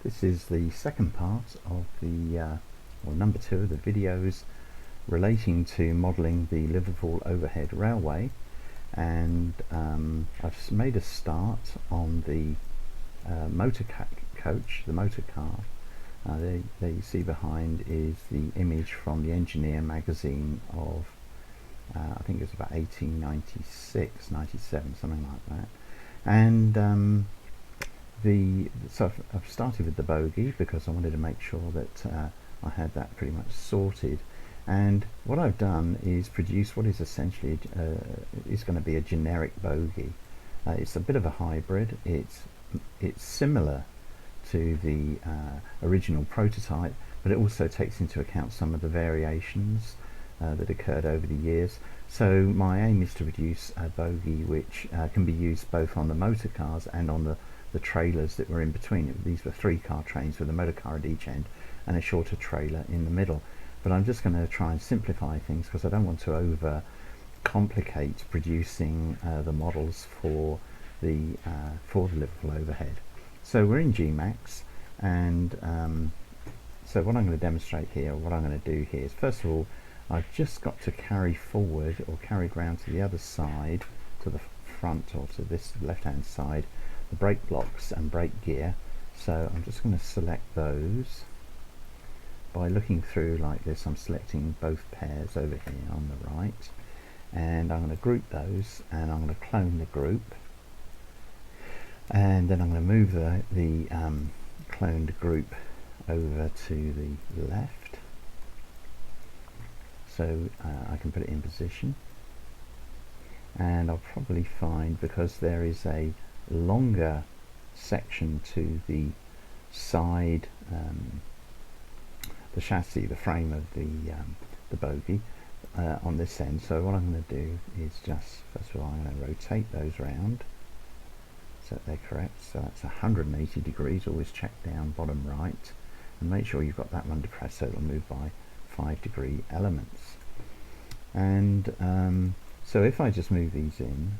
This is the second part of the, or number 2 of the videos relating to modelling the Liverpool Overhead Railway, and I've made a start on the motor coach, the motor car. There you see behind is the image from the Engineer magazine of I think it was about 1896, 97, something like that. And so I've started with the bogie because I wanted to make sure that I had that pretty much sorted. And what I've done is produce what is essentially is going to be a generic bogie. It's a bit of a hybrid. It's similar to the original prototype, but it also takes into account some of the variations that occurred over the years. So my aim is to produce a bogie which can be used both on the motor cars and on the trailers that were in between. These were 3-car trains with a motor car at each end and a shorter trailer in the middle. But I'm just going to try and simplify things because I don't want to over complicate producing the models for the Liverpool Overhead. So we're in Gmax, and so what I'm going to demonstrate here, what I'm going to do here is, first of all, I've just got to carry forward or carry round to the other side, to the front or to this left hand side, the brake blocks and brake gear. So I'm just going to select those by looking through like this. I'm selecting both pairs over here on the right, and I'm going to group those, and I'm going to clone the group, and then I'm going to move the cloned group over to the left, so I can put it in position. And I'll probably find, because there is a longer section to the side, the chassis, the frame of the bogie on this end. So what I'm going to do is just, first of all, I'm going to rotate those round so that they're correct. So that's 180 degrees. Always check down bottom right and make sure you've got that one depressed so it'll move by 5-degree elements. And so if I just move these in,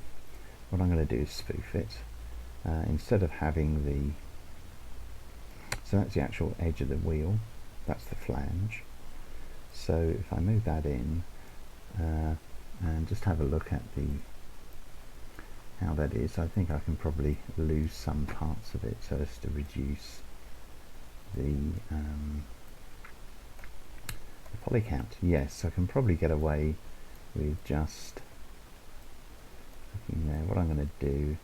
what I'm going to do is spoof it. Instead of having so that's the actual edge of the wheel, that's the flange. So if I move that in and just have a look at how that is, I think I can probably lose some parts of it so as to reduce the poly count. Yes, I can probably get away with just looking there. What I'm going to do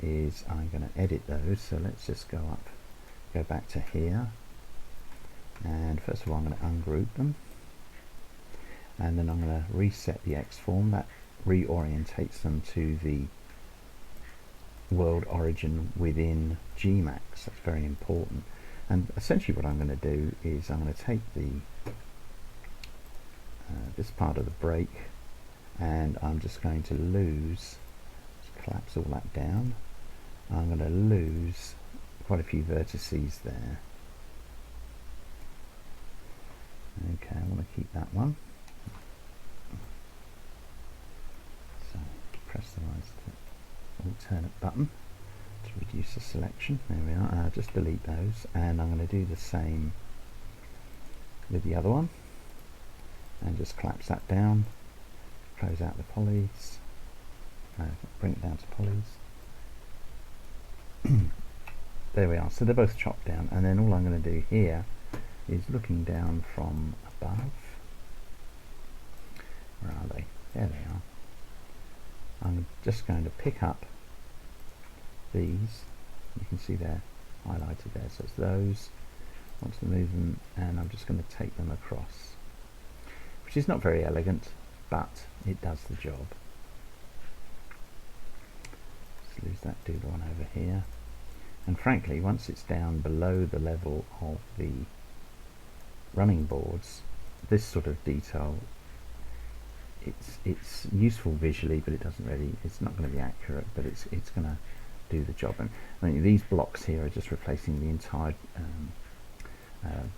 is I'm going to edit those. So let's just go back to here, and first of all I'm going to ungroup them, and then I'm going to reset the X form. That reorientates them to the world origin within Gmax. That's very important. And essentially what I'm going to do is I'm going to take this part of the brake, and I'm just going to just collapse all that down. I'm going to lose quite a few vertices there. Okay, I want to keep that one. So press the alternate button to reduce the selection. There we are. I'll just delete those, and I'm going to do the same with the other one, and just collapse that down, close out the polys, bring it down to polys. There we are. So they're both chopped down, and then all I'm going to do here is, looking down from above, where are they? There they are. I'm just going to pick up these. You can see they're highlighted there, so it's those. I want to move them, and I'm just going to take them across, which is not very elegant, but it does the job. Let's lose that doodle one over here. And frankly, once it's down below the level of the running boards, this sort of detail, it's useful visually, but it's not going to be accurate, but it's going to do the job. And I mean, these blocks here are just replacing the entire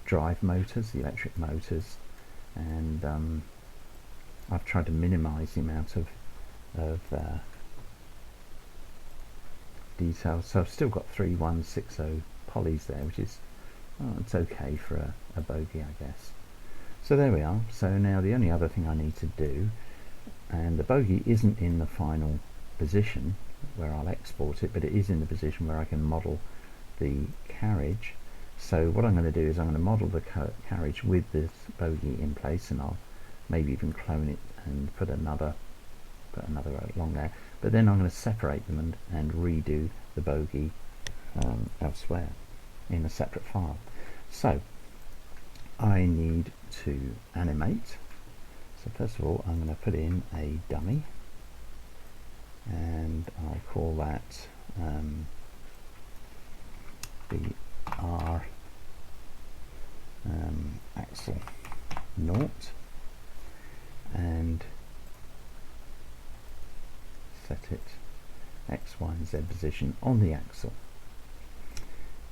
drive motors, the electric motors, and I've tried to minimize the amount of detail. So I've still got 3160 polys there, which is Oh, it's okay for a bogie, I guess. So there we are. So now the only other thing I need to do, and the bogie isn't in the final position where I'll export it, but it is in the position where I can model the carriage. So what I'm going to do is I'm going to model the carriage with this bogie in place, and I'll maybe even clone it and put another along there. But then I'm going to separate them and redo the bogie elsewhere in a separate file. So I need to animate. So first of all, I'm going to put in a dummy, and I'll call that BR axle naught, and set it X, Y, and Z position on the axle.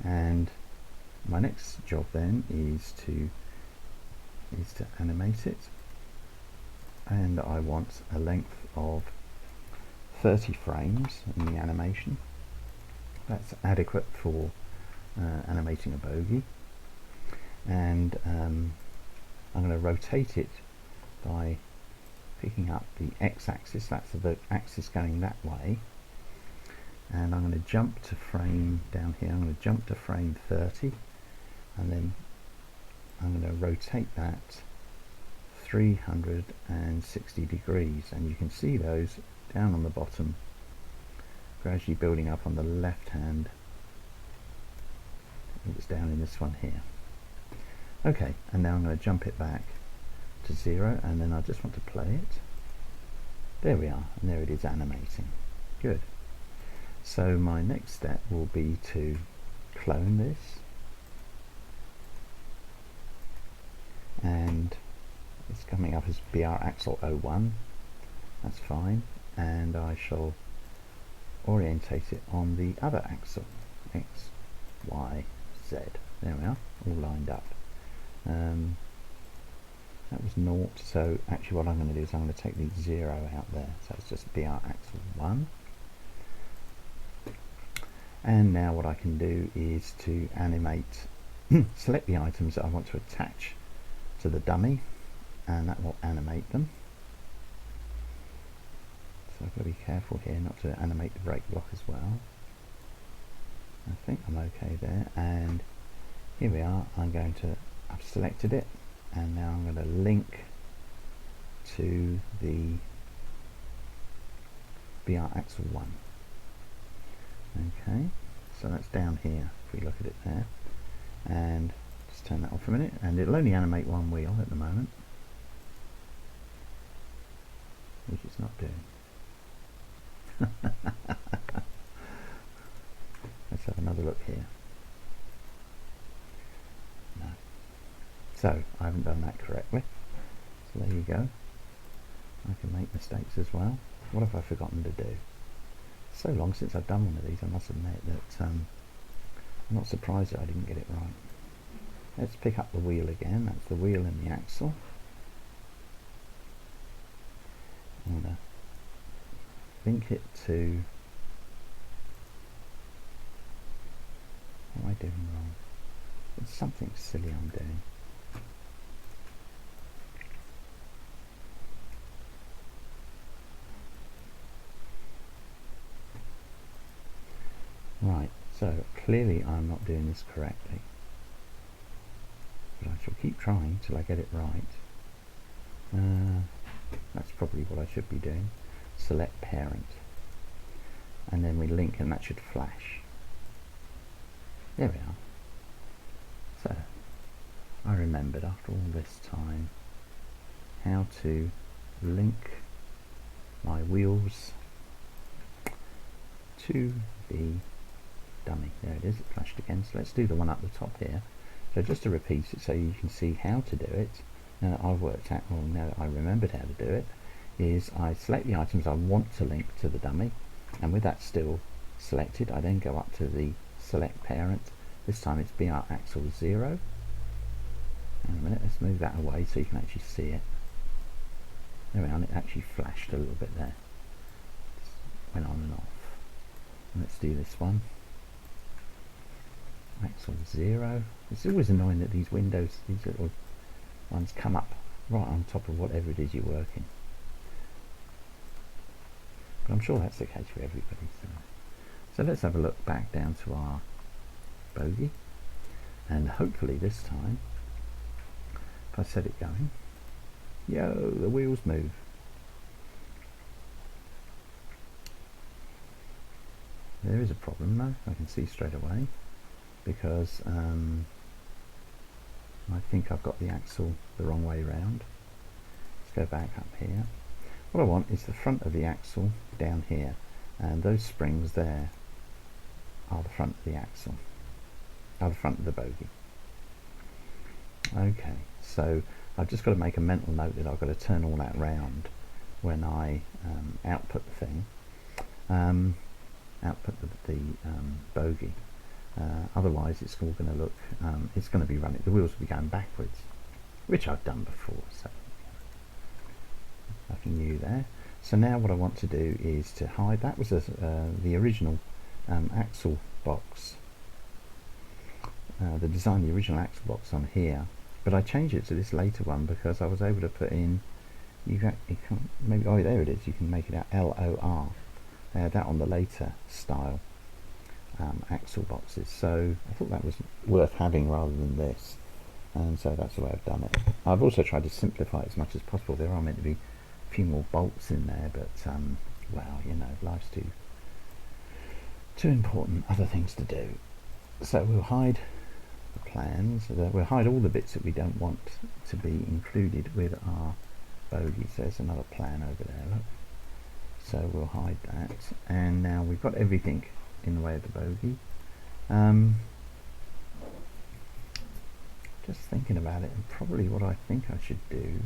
And my next job then is to animate it, and I want a length of 30 frames in the animation. That's adequate for animating a bogie. And I'm going to rotate it by picking up the x-axis, that's the axis going that way, and I'm going to jump to frame down here, I'm going to jump to frame 30, and then I'm going to rotate that 360 degrees, and you can see those down on the bottom gradually building up on the left hand. I think it's down in this one here. Okay, and now I'm going to jump it back to 0, and then I just want to play it. There we are, and there it is animating. Good. So my next step will be to clone this, and it's coming up as BR axle 01. That's fine, and I shall orientate it on the other axle, X, Y, Z. There we are, all lined up. That was 0, so actually what I'm going to do is I'm going to take the 0 out there, so it's just BR axle 1. And now what I can do is to animate, select the items that I want to attach to the dummy, and that will animate them. So I've got to be careful here not to animate the brake block as well. I think I'm okay there, and here we are. I've selected it, and now I'm going to link to the BR axle 1. Okay, so that's down here if we look at it there, and just turn that off for a minute, and it'll only animate one wheel at the moment, which it's not doing. Let's have another look here. No. So I haven't done that correctly. So there you go. I can make mistakes as well. What have I forgotten to do? So long since I've done one of these, I must admit that I'm not surprised that I didn't get it right. Let's pick up the wheel again. That's the wheel and the axle. I'm going to link it to... What am I doing wrong? There's something silly I'm doing. Right, so clearly I'm not doing this correctly, but I shall keep trying till I get it right. That's probably what I should be doing. Select parent, and then we link, and that should flash. There we are. So I remembered after all this time how to link my wheels to the dummy. There it is, it flashed again. So let's do the one up the top here. So just to repeat it so you can see how to do it, now that I've worked out, well, now that I remembered how to do it, is I select the items I want to link to the dummy, and with that still selected, I then go up to the select parent. This time it's BR axle 0. Hang on a minute, let's move that away so you can actually see it. There we are, and it actually flashed a little bit there. Just went on and off. And let's do this one. axle 0. It's always annoying that these windows, these little ones, come up right on top of whatever it is you're working. But I'm sure that's the case for everybody. So let's have a look back down to our bogie, and hopefully this time, if I set it going, yo, the wheels move. There is a problem though, I can see straight away, because I think I've got the axle the wrong way round. Let's go back up here. What I want is the front of the axle down here, and those springs there are the front of the axle, are the front of the bogie. Okay, so I've just got to make a mental note that I've got to turn all that round when I output the thing, output the bogie. Otherwise it's all going to look, it's going to be running, the wheels will be going backwards, which I've done before, so nothing new there. So now what I want to do is to hide, that was the original axle box, the original axle box on here, but I changed it to this later one because I was able to put in, you can maybe, oh there it is, you can make it out LOR. They had that on the later style axle boxes, so I thought that was worth having rather than this, and so that's the way I've done it. I've also tried to simplify it as much as possible. There are meant to be a few more bolts in there, but well, you know, life's too important, other things to do. So we'll hide the plans, we'll hide all the bits that we don't want to be included with our bogies. There's another plan over there, look. So we'll hide that, and now we've got everything in the way of the bogie. Just thinking about it, and probably what I think I should do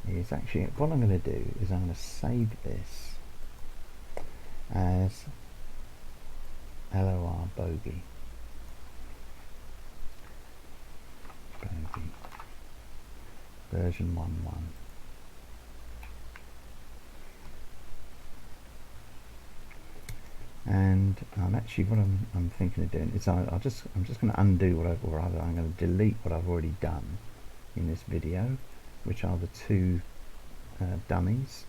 is actually, what I'm going to do is I'm going to save this as LOR bogie. Version 1.1. And actually what I'm thinking of doing is I'm just going to undo what I've, or rather I'm going to delete what I've already done in this video, which are the two dummies,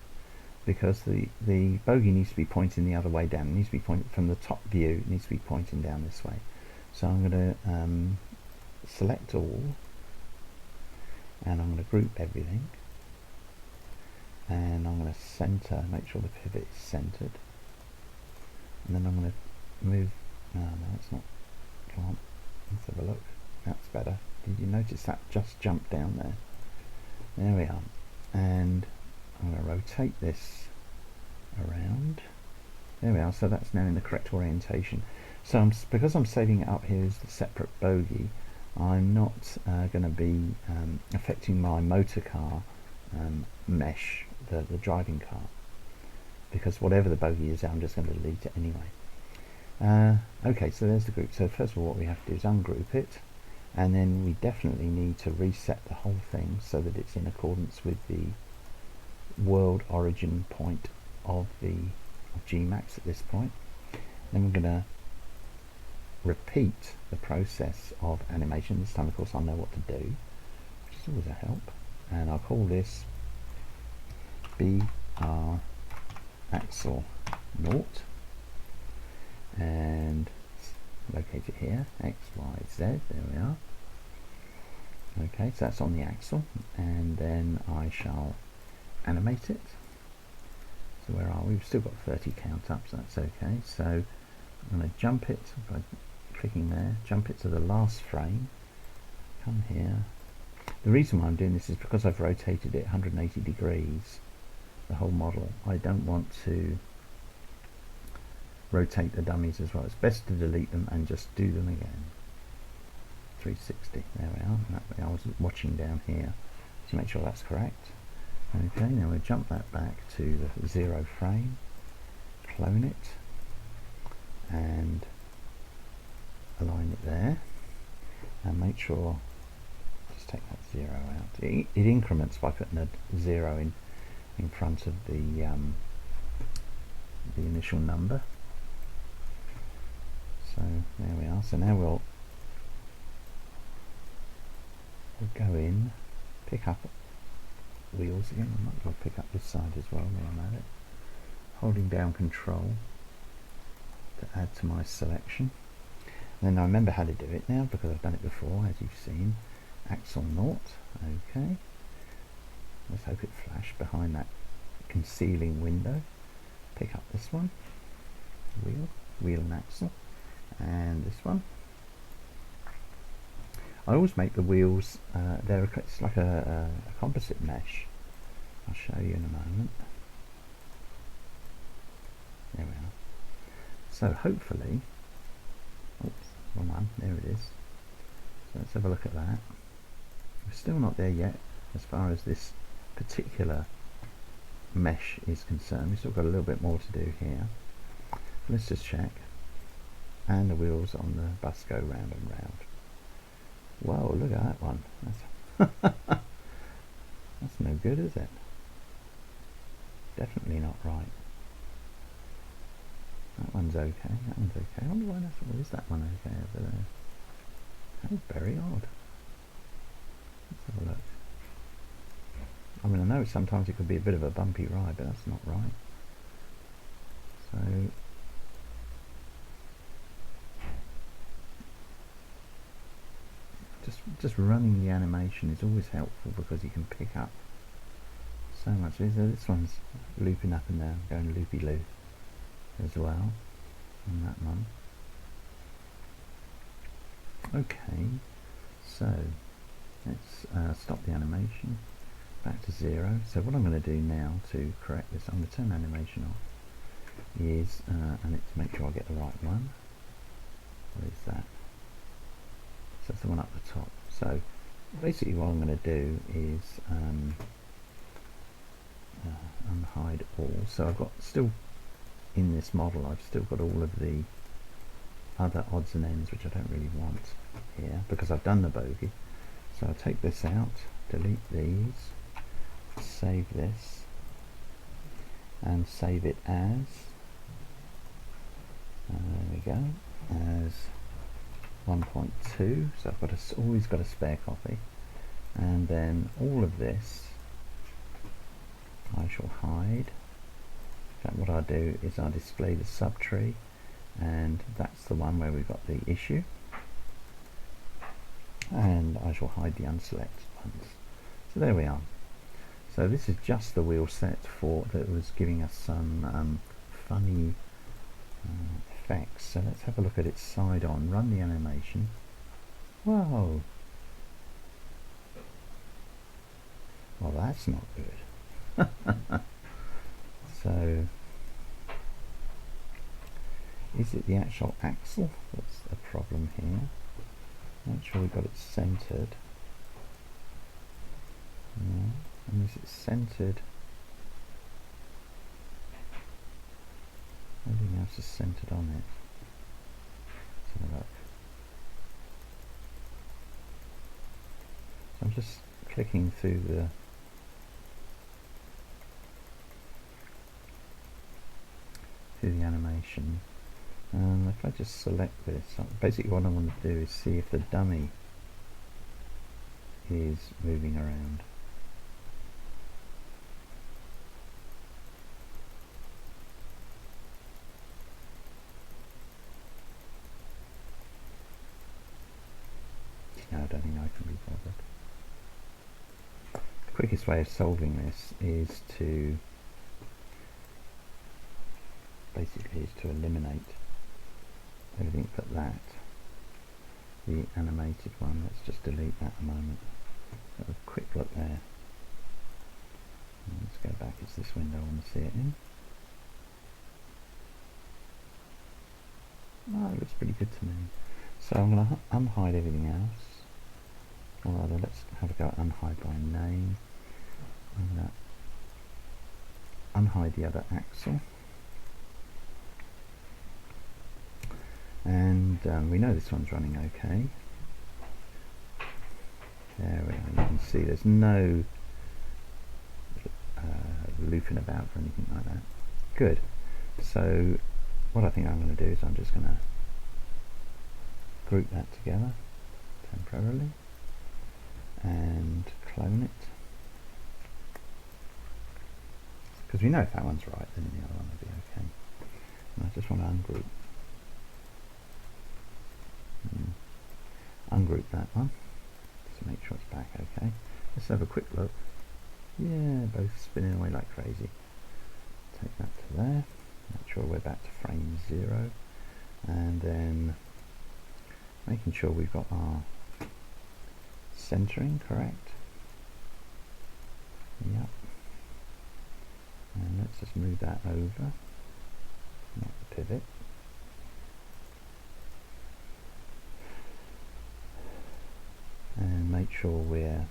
because the bogie needs to be pointing the other way down. It needs to be pointing from the top view, it needs to be pointing down this way. So I'm going to select all, and I'm going to group everything, and I'm going to center, make sure the pivot is centered. And then I'm going to move, no it's not, come on, let's have a look, that's better. Did you notice that just jumped down there? There we are. And I'm going to rotate this around. There we are, so that's now in the correct orientation. So because I'm saving it up here as the separate bogie, I'm not going to be affecting my motor car mesh, the driving car, because whatever the bogie is, I'm just going to delete it anyway. Okay, so there's the group. So first of all, what we have to do is ungroup it, and then we definitely need to reset the whole thing so that it's in accordance with the world origin point of Gmax at this point. Then we're going to repeat the process of animation. This time, of course, I'll know what to do, which is always a help. And I'll call this BR axle 0, and locate it here, X, Y, Z, there we are. Okay, so that's on the axle, and then I shall animate it. So where are we? We've still got 30 count up, so that's okay. So I'm going to jump it by clicking there, jump it to the last frame, come here. The reason why I'm doing this is because I've rotated it 180 degrees, the whole model. I don't want to rotate the dummies as well. It's best to delete them and just do them again. 360, there we are. That way I was watching down here to make sure that's correct. Okay, now we'll jump that back to the 0 frame, clone it, and align it there, and make sure, just take that 0 out. It increments by putting a 0 in front of the initial number. So there we are. So now we'll we'll go in, pick up wheels again. I might as well pick up this side as well while I'm at it. Holding down Control to add to my selection. And then I remember how to do it now because I've done it before, as you've seen. Axle naught. Okay. Let's hope it flashed behind that concealing window. Pick up this one. Wheel and axle. And this one. I always make the wheels, it's like a composite mesh. I'll show you in a moment. There we are. So hopefully, oops, wrong one, there it is. So let's have a look at that. We're still not there yet as far as this particular mesh is concerned. We've still got a little bit more to do here. Let's just check. And the wheels on the bus go round and round. Whoa, look at that one. That's no good, is it? Definitely not right. That one's okay. That one's okay. I wonder why that's. Or is that one okay over there? That's very odd. Let's have a look. I mean, I know sometimes it could be a bit of a bumpy ride, but that's not right. So just running the animation is always helpful because you can pick up so much. This one's looping up and down, going loopy-loop as well on that one. Okay, so let's stop the animation, back to 0. So what I'm going to do now to correct this, I'm going to turn animation off, is, and it's make sure I get the right one. What is that? So that's the one up the top. So basically what I'm going to do is unhide all. So I've got still in this model, I've still got all of the other odds and ends which I don't really want here because I've done the bogie. So I'll take this out, delete these, save this, and save it as, there we go, as 1.2. So I've got always got a spare copy, and then all of this I shall hide. In fact, what I'll do is I'll display the subtree, and that's the one where we've got the issue, and I shall hide the unselected ones. So there we are. So this is just the wheel set for that was giving us some funny effects. So let's have a look at it side on, run the animation. Whoa! Well, that's not good. So is it the actual axle that's the problem here? Make sure we've got it centered. Yeah. And is it centered? Everything else is centered on it. Let's have a look. So I'm just clicking through the animation, and if I just select this, basically what I want to do is see if the dummy is moving around. No, I don't think I can be bothered. The quickest way of solving this is to eliminate everything but that. The animated one, let's just delete that a moment. Have a quick look there. Let's go back, it's this window I want to see it in. Oh, it looks pretty good to me. So I'm going to unhide everything else. Or rather, let's have a go at unhide by name. I'm going to unhide the other axle. And we know this one's running okay. There we are. You can see there's no looping about or anything like that. Good. So what I think I'm going to do is I'm just going to group that together temporarily, and clone it, because we know if that one's right then the other one will be okay. And I just want to ungroup that one to make sure it's back okay. Let's have a quick look. Yeah, both spinning away like crazy. Take that to there, make sure we're back to frame 0, and then making sure we've got our centering correct. Yep. And let's just move that over, not the pivot. And make sure we're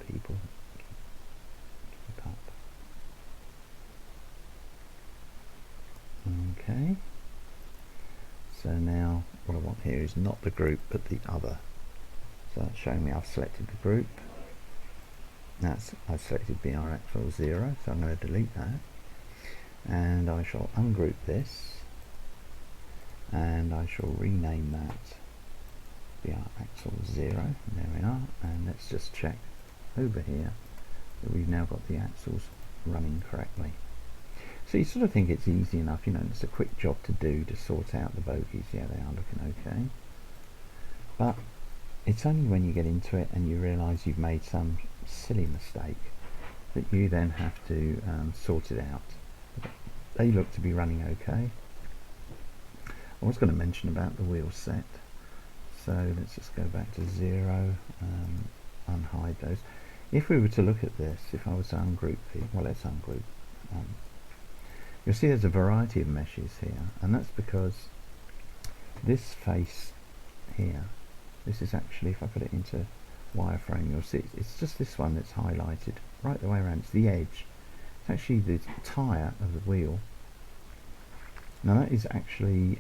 people keep up. Okay. So now what I want here is not the group but the other. So that's showing me I've selected the group. I've selected BR axle 0, so I'm going to delete that. And I shall ungroup this, and I shall rename that BR axle 0. There we are. And let's just check over here that we've now got the axles running correctly. So you sort of think it's easy enough, you know, it's a quick job to do to sort out the bogies. Yeah, they are looking okay. But it's only when you get into it and you realise you've made some silly mistake that you then have to sort it out. They look to be running okay. I was going to mention about the wheel set. So let's just go back to 0, unhide those. If we were to look at this, if I was to ungroup the, well, let's ungroup. You'll see there's a variety of meshes here, and that's because this face here, this is actually, if I put it into wireframe, you'll see it's just this one that's highlighted right the way around. It's the edge. It's actually the tyre of the wheel. Now that is actually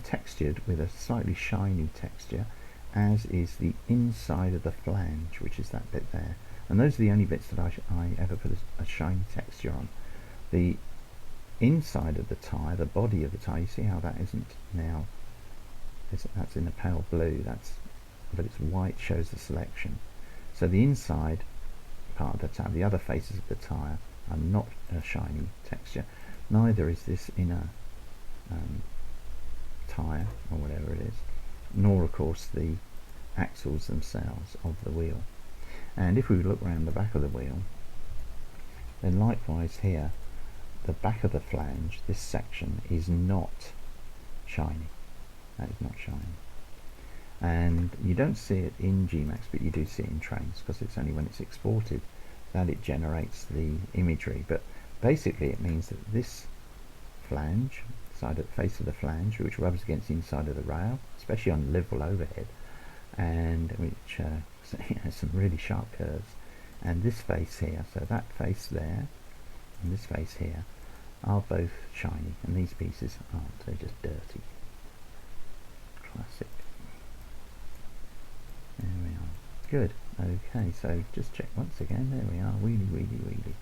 textured with a slightly shiny texture, as is the inside of the flange, which is that bit there. And those are the only bits that I ever put a shiny texture on. The inside of the tyre, the body of the tyre, you see how that isn't now, that's in a pale blue, but it's white, shows the selection. So the inside part of the tyre, the other faces of the tyre, are not a shiny texture. Neither is this inner tyre, or whatever it is, nor of course the axles themselves of the wheel. And if we look around the back of the wheel, then likewise here, the back of the flange, this section, is not shiny. That is not shiny. And you don't see it in Gmax, but you do see it in Trainz, because it's only when it's exported that it generates the imagery. But basically it means that this flange, face of the flange, which rubs against the inside of the rail, especially on Liverpool Overhead, and which has some really sharp curves, and this face here, so that face there and this face here, are both shiny, and these pieces aren't. They're just dirty. Classic. There we are. Good. Okay, so just check once again. There we are. Really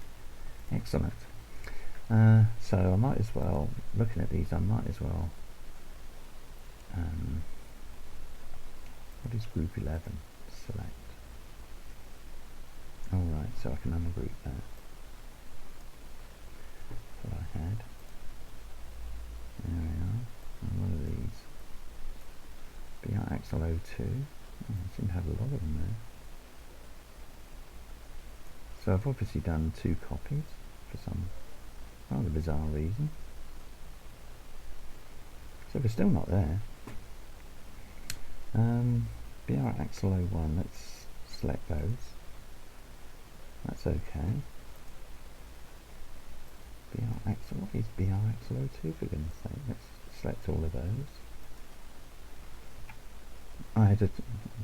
excellent. So I might as well, looking at these, I might as well, what is group 11? Select. Alright, so I can ungroup that. That's what I had. There we are. And one of these. BR axle 02. Oh, I seem to have a lot of them there. So I've obviously done 2 copies for some rather bizarre reason. So we're still not there. BR axle 01, let's select those. That's okay. BR axle, what is BR axle 02 for goodness sake? Let's select all of those. I had a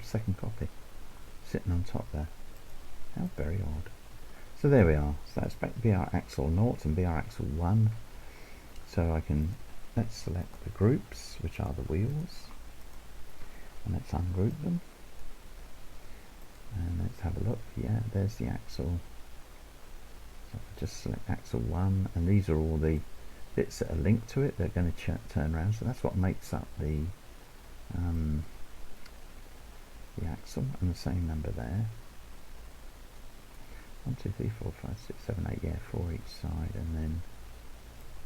second copy sitting on top there. How very odd. So there we are. So that's BR axle 0 and BR axle 1. So I can, let's select the groups, which are the wheels, and let's ungroup them. And let's have a look. Yeah, there's the axle. So I'll just select axle 1, and these are all the bits that are linked to it. They're going to turn around. So that's what makes up the the axle, and the same number there. 1, 2, 3, 4, 5, 6, 7, 8, yeah, 4 each side, and then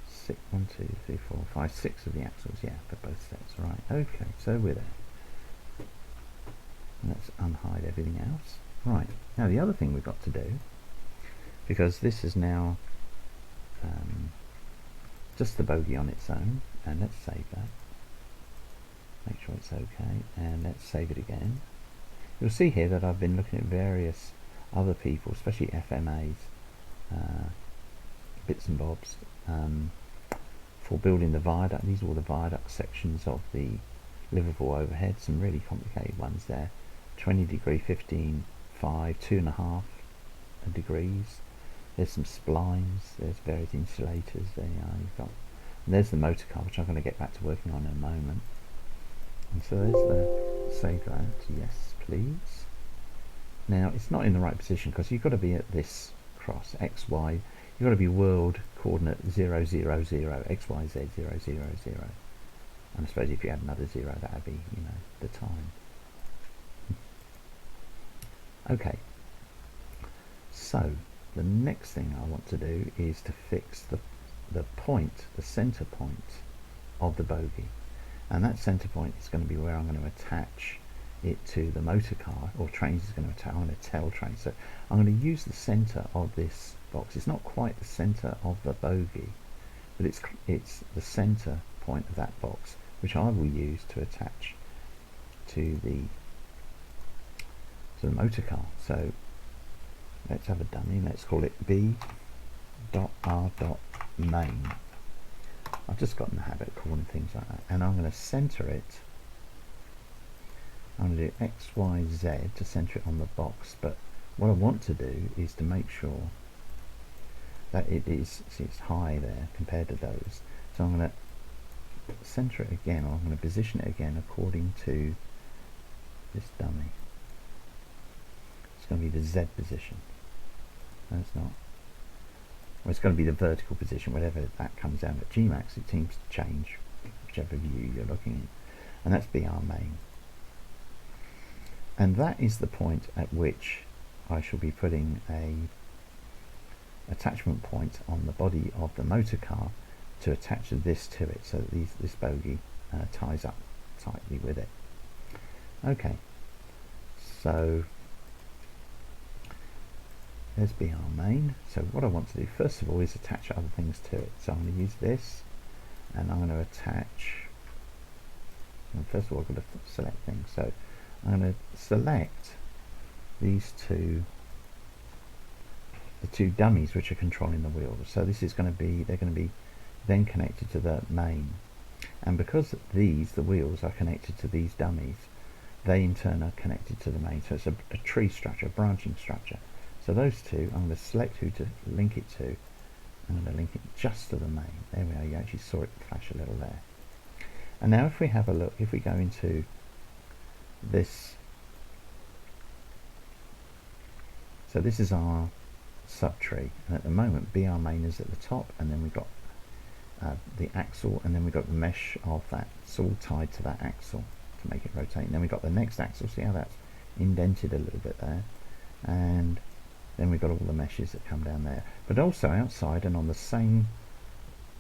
6, 1, 2, 3, 4, 5, 6 of the axles, yeah, for both sets, right, okay, so we're there. Let's unhide everything else. Right, now the other thing we've got to do, because this is now just the bogie on its own, and let's save that. Make sure it's okay, and let's save it again. You'll see here that I've been looking at various other people, especially FMAs, bits and bobs, for building the viaduct. These are all the viaduct sections of the Liverpool Overhead, some really complicated ones there. 20 degree, 15, 5, 2.5 degrees. There's some splines, there's various insulators, there you are, you've got, and there's the motor car, which I'm going to get back to working on in a moment. And so there's the, save that, yes please. Now it's not in the right position because you've got to be at this cross, X, Y, you've got to be world coordinate 0, 0, 0, X, Y, Z, 0, 0, 0. And I suppose if you add another 0, that would be, you know, the time. Okay, so the next thing I want to do is to fix the point, the center point of the bogie. And that center point is going to be where I'm going to attach it to the motor car, or Trainz is going to attach. I'm going to tell Trainz. So I'm going to use the center of this box. It's not quite the center of the bogie, but it's the center point of that box, which I will use to attach to the motor car. So let's have a dummy. Let's call it B.R.main. I've just got in the habit of calling things like that, and I'm going to center it. I'm going to do X, Y, Z to center it on the box, but what I want to do is to make sure that it is, see, it's high there compared to those, so I'm going to center it again, or I'm going to position it again according to this dummy. It's going to be the Z position. No, it's not. Well, it's going to be the vertical position, whatever that comes down. At Gmax, it seems to change whichever view you're looking at, and that's B.R.main. And that is the point at which I shall be putting a attachment point on the body of the motor car to attach this to it, so that this bogie ties up tightly with it. Okay, so there's B.R.main. So what I want to do first of all is attach other things to it. So I'm going to use this, and I'm going to attach, and first of all I've got to select things. So I'm going to select these two, the two dummies which are controlling the wheels. So this is going to be, they're going to be then connected to the main, and because the wheels are connected to these dummies, they in turn are connected to the main. So it's a tree structure, a branching structure. So those two, I'm going to select who to link it to. I'm going to link it just to the main. There we are, you actually saw it flash a little there. And now if we have a look, if we go into this, so this is our subtree, and at the moment B.R.main is at the top, and then we've got the axle, and then we've got the mesh of that. It's all tied to that axle to make it rotate. And then we've got the next axle, see how that's indented a little bit there, and then we've got all the meshes that come down there. But also outside and on the same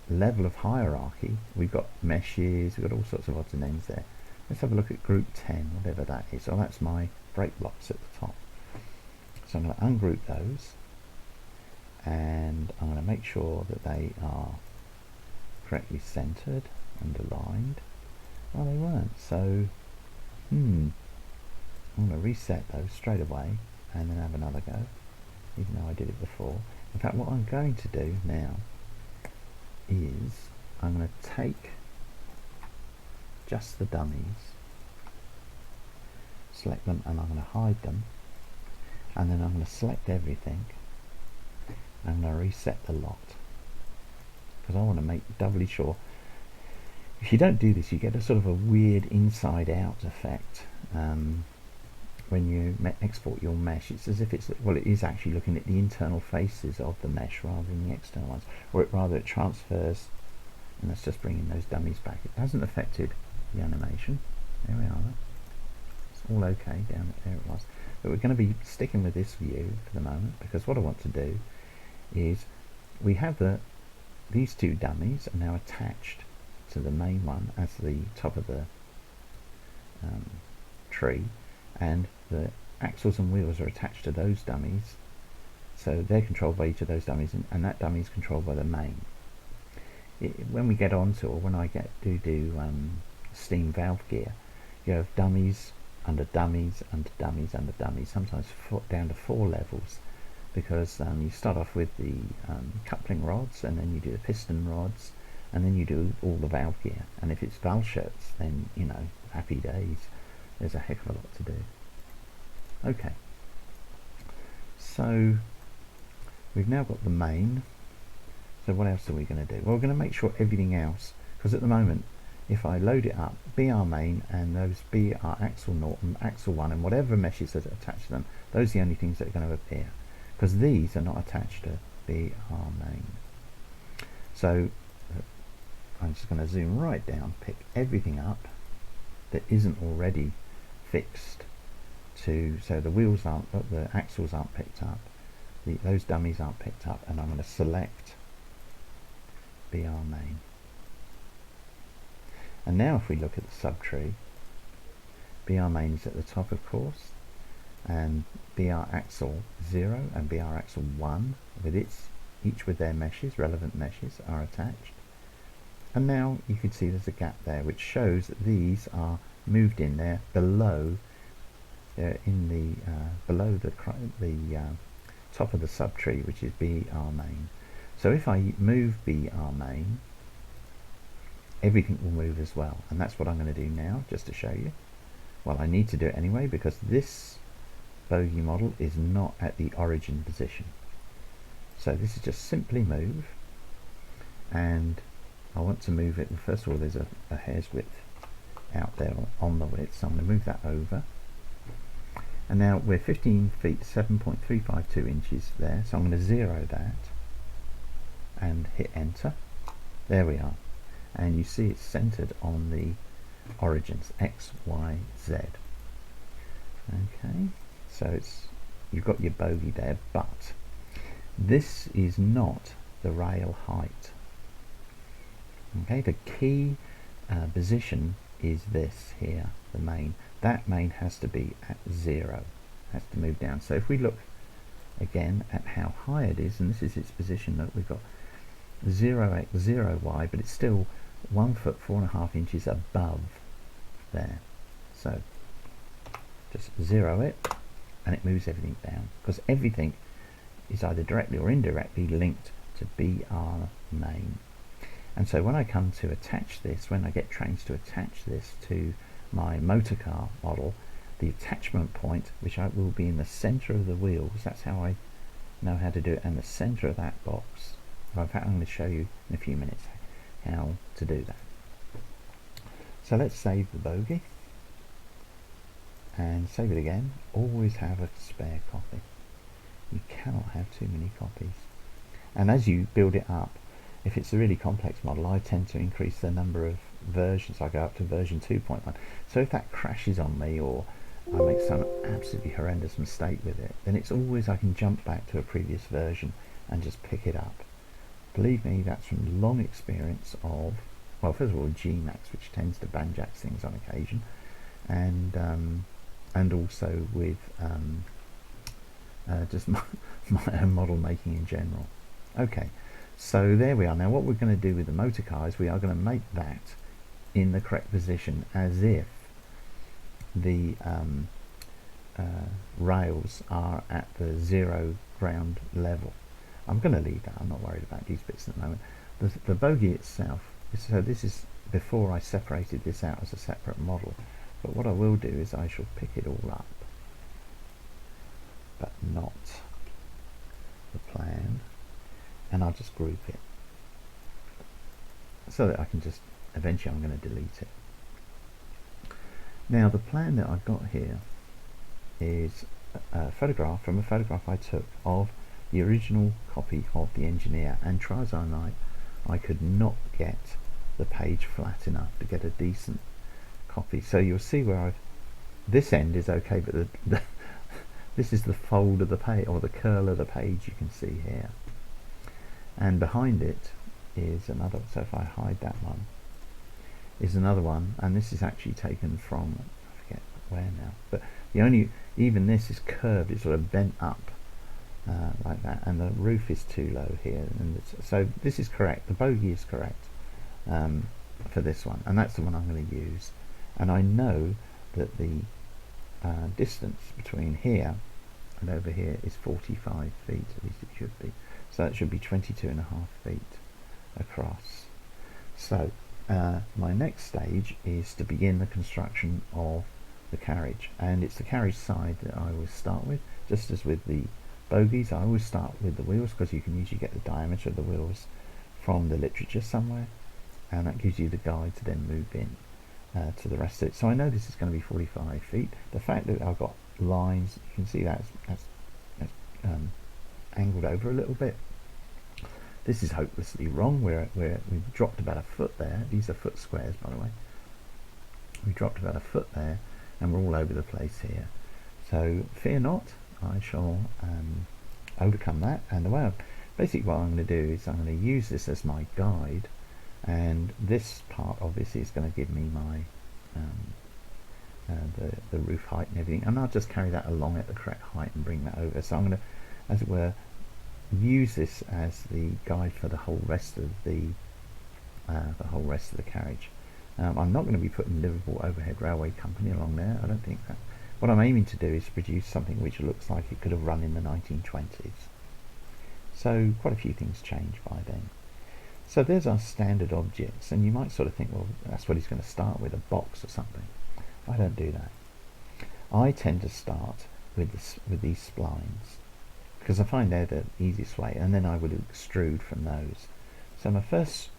level of hierarchy, we've got meshes, we've got all sorts of odds and ends there. Let's have a look at group 10, whatever that is. So that's my brake blocks at the top. So I'm going to ungroup those, and I'm going to make sure that they are correctly centered and aligned. Well, they weren't, so I'm going to reset those straight away and then have another go, even though I did it before. In fact, what I'm going to do now is I'm going to take just the dummies, select them, and I'm going to hide them, and then I'm going to select everything, and I'm going to reset the lot, because I want to make doubly sure. If you don't do this, you get a sort of a weird inside out effect when you export your mesh. It's as if it's, well, it is actually looking at the internal faces of the mesh rather than the external ones, or it transfers. And let's just bring in those dummies back. It hasn't affected the animation. There we are. all okay down there it was. But we're going to be sticking with this view for the moment, because what I want to do is we have these two dummies are now attached to the main one as the top of the tree, and the axles and wheels are attached to those dummies, so they're controlled by each of those dummies, and that dummy is controlled by the main. When we get on to, or when I get to do steam valve gear, you have dummies under dummies under dummies under dummies, sometimes down to 4 levels, because you start off with the coupling rods, and then you do the piston rods, and then you do all the valve gear. And if it's valve shirts, then you know, happy days. There's a heck of a lot to do. Okay, so we've now got the main. So what else are we going to do? Well, we're going to make sure everything else, because at the moment, if I load it up, BR main and those BR axle Norton, axle 1, and whatever meshes that are attached to them, those are the only things that are going to appear, because these are not attached to BR main. So I'm just going to zoom right down, pick everything up that isn't already fixed to, so the wheels aren't, the axles aren't picked up, those dummies aren't picked up, and I'm going to select BR main. And now if we look at the subtree, BR main is at the top, of course, and BR axle 0 and BR axle 1 with each with their meshes, relevant meshes, are attached. And now you can see there's a gap there, which shows that these are moved in there below, in the below the top of the subtree, which is BR main. So if I move BR main, everything will move as well, and that's what I'm going to do now, just to show you. Well, I need to do it anyway, because this bogie model is not at the origin position. So this is just simply move, and I want to move it. First of all, there's a hair's width out there on the width, so I'm going to move that over. And now we're 15 feet 7.352 inches there, so I'm going to 0 that and hit enter. There we are, and you see it's centered on the origins X, Y, Z. Okay, so you've got your bogie there, but this is not the rail height. Okay, the key position is this here, the main. That main has to be at 0, has to move down. So if we look again at how high it is, and this is its position, that we've got 0x 0y, but it's still 1 foot 4.5 inches above there. So just 0 it, and it moves everything down, because everything is either directly or indirectly linked to BR main. And so when I come to attach this, when I get Trainz to attach this to my motor car model, the attachment point, which will be in the center of the wheels, that's how I know how to do it, and the center of that box. In fact, I'm going to show you in a few minutes how to do that. So let's save the bogie and save it again. Always have a spare copy. You cannot have too many copies. And as you build it up, if it's a really complex model, I tend to increase the number of versions. I go up to version 2.1. So if that crashes on me, or I make some absolutely horrendous mistake with it, then it's always, I can jump back to a previous version and just pick it up. Believe me, that's from long experience of, well, first of all, Gmax, which tends to banjax things on occasion, and also with just my own model making in general. Okay, so there we are. Now what we're going to do with the motor car is we are going to make that in the correct position, as if the rails are at the 0 ground level. I'm going to leave that. I'm not worried about these bits at the moment. The bogie itself, so this is before I separated this out as a separate model, but what I will do is I shall pick it all up, but not the plan, and I'll just group it so that I can just, eventually I'm going to delete it. Now the plan that I've got here is a photograph from a photograph I took of the original copy of the Engineer, and try as I might, I could not get the page flat enough to get a decent copy. So you'll see where I've this end is okay, but this is the fold of the page, or the curl of the page, you can see here. And behind it is another, so if I hide that one, is another one, and this is actually taken from, I forget where now, but even this is curved, it's sort of bent up like that, and the roof is too low here, and so this is correct, the bogie is correct for this one, and that's the one I'm going to use. And I know that the distance between here and over here is 45 feet, at least it should be, so that should be 22.5 feet across. So my next stage is to begin the construction of the carriage, and it's the carriage side that I always start with. Just as with the bogies, I always start with the wheels, because you can usually get the diameter of the wheels from the literature somewhere, and that gives you the guide to then move in to the rest of it. So I know this is going to be 45 feet. The fact that I've got lines, you can see that's angled over a little bit. This is hopelessly wrong. We've dropped about a foot there. These are foot squares, by the way. We dropped about a foot there, and we're all over the place here. So fear not, I shall overcome that. And the way basically what I'm going to do is I'm going to use this as my guide, and this part obviously is going to give me my the roof height and everything, and I'll just carry that along at the correct height and bring that over. So I'm going to, as it were, use this as the guide for the whole rest of the carriage. I'm not going to be putting Liverpool Overhead Railway Company along there. I don't think that. What I'm aiming to do is produce something which looks like it could have run in the 1920s. So quite a few things change by then. So there's our standard objects, and you might sort of think, well, that's what he's going to start with, a box or something. I don't do that. I tend to start with these splines, because I find they're the easiest way, and then I would extrude from those. So my first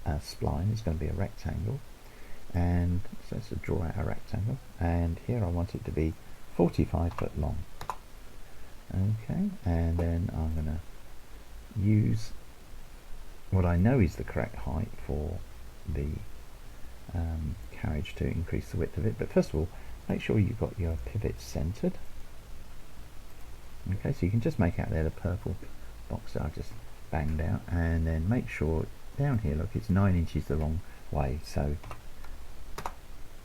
spline is going to be a rectangle, and so let's draw out a rectangle, and here I want it to be 45 foot long. Okay, and then I'm going to use what I know is the correct height for the carriage to increase the width of it. But first of all, make sure you've got your pivots centered. Okay, so you can just make out there the purple box that I've just banged out, and then make sure down here, look, it's 9 inches the wrong way, so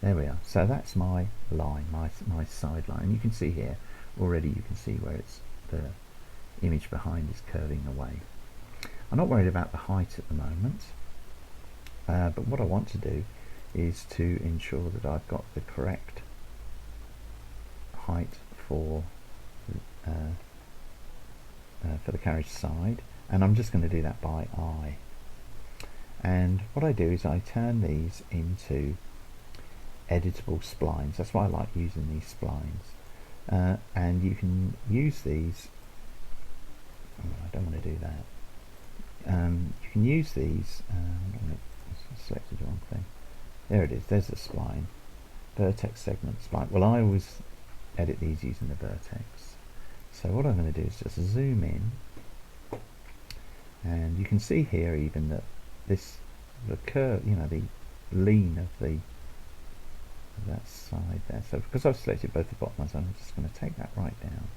there we are. So that's my line, my side line, and you can see here already, you can see where it's the image behind is curving away. I'm not worried about the height at the moment, but what I want to do is to ensure that I've got the correct height for the carriage side, and I'm just going to do that by eye. And what I do is I turn these into editable splines. That's why I like using these splines, and you can use these. Oh, I don't want to do that. You can use these. I selected the wrong thing. There it is. There's the spline, vertex segment spline. Well, I always edit these using the vertex. So what I'm going to do is just zoom in, and you can see here even that the curve, you know, the lean of that side there. So because I've selected both the bottom ones, I'm just going to take that right down.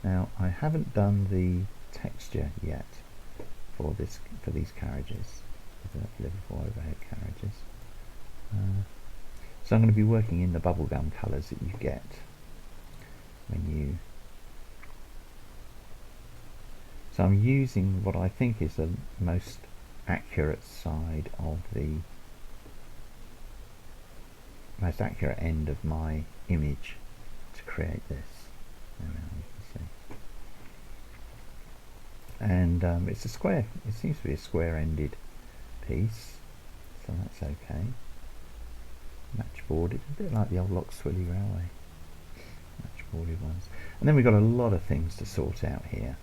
Now I haven't done the texture yet for these carriages, the Liverpool overhead carriages. So I'm going to be working in the bubblegum colours that you get when you. So I'm using what I think is the most accurate side of the most accurate end of my image to create this. There we are, you can see. And it's a square, it seems to be a square-ended piece, so that's okay. Matchboarded, a bit like the old Loch Swilly Railway. Matchboarded ones. And then we've got a lot of things to sort out here.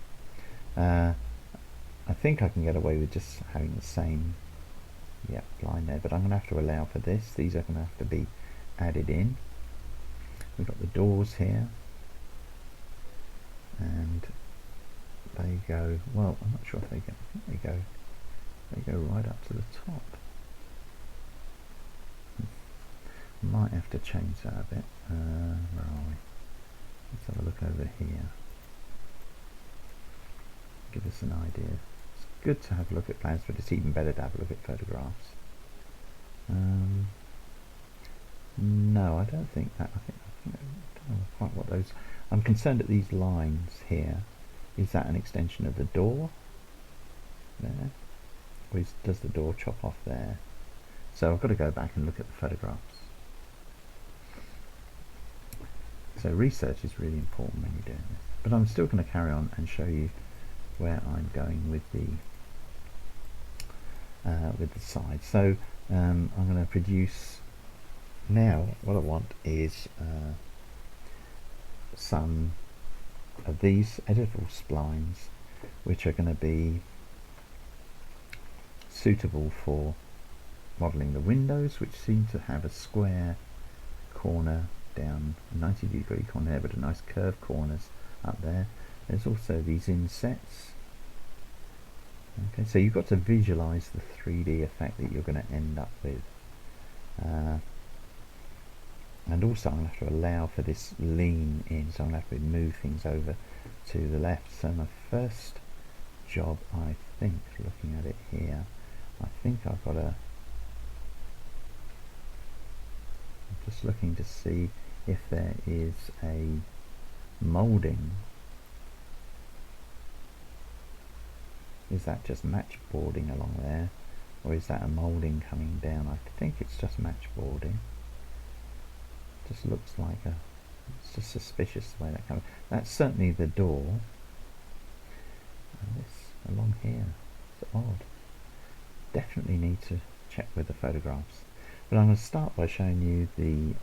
I think I can get away with just having the same line there, but I'm going to have to allow for this. These are going to have to be added in. We've got the doors here, and they go, well, I'm not sure if they go, I think they go right up to the top. might have to change that a bit. Where are we? Let's have a look over here. Give us an idea. It's good to have a look at plans, but it's even better to have a look at photographs. No, I don't think that. I don't know quite what those. I'm concerned that these lines here. Is that an extension of the door? There, or does the door chop off there? So I've got to go back and look at the photographs. So research is really important when you're doing this. But I'm still going to carry on and show you where I'm going with the side. So I'm going to produce now. What I want is some of these editable splines, which are going to be suitable for modelling the windows, which seem to have a square corner down, a 90-degree corner there, but a nice curved corners up there. There's also these insets. Okay, so you've got to visualize the 3D effect that you're going to end up with. And also I'm going to have to allow for this lean in, so I'm going to have to move things over to the left. So my first job, I think, looking at it here, I think I've got I'm just looking to see if there is a moulding. Is that just matchboarding along there, or is that a moulding coming down? I think it's just matchboarding. Just looks like it's just suspicious the way that comes. That's certainly the door. And this along here, it's odd. Definitely need to check with the photographs. But I'm going to start by showing you the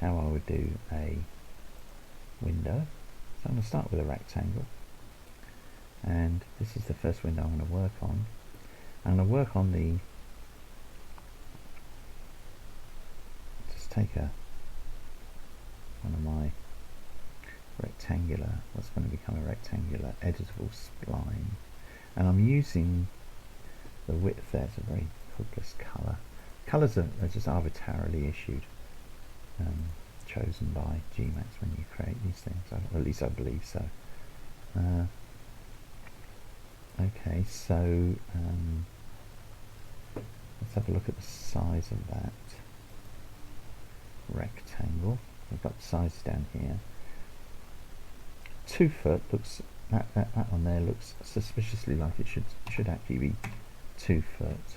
how I would do a window. So I'm going to start with a rectangle, and this is the first window I'm going to work on. I'm going to work on the, just take one of my rectangular, what's going to become a rectangular editable spline, and I'm using the width there. It's a very hopeless colour. Colours are just arbitrarily issued, chosen by Gmax when you create these things, or at least I believe so. Okay, so let's have a look at the size of that rectangle. We've got the size down here. 2 foot looks, that one there looks suspiciously like it should actually be 2 foot.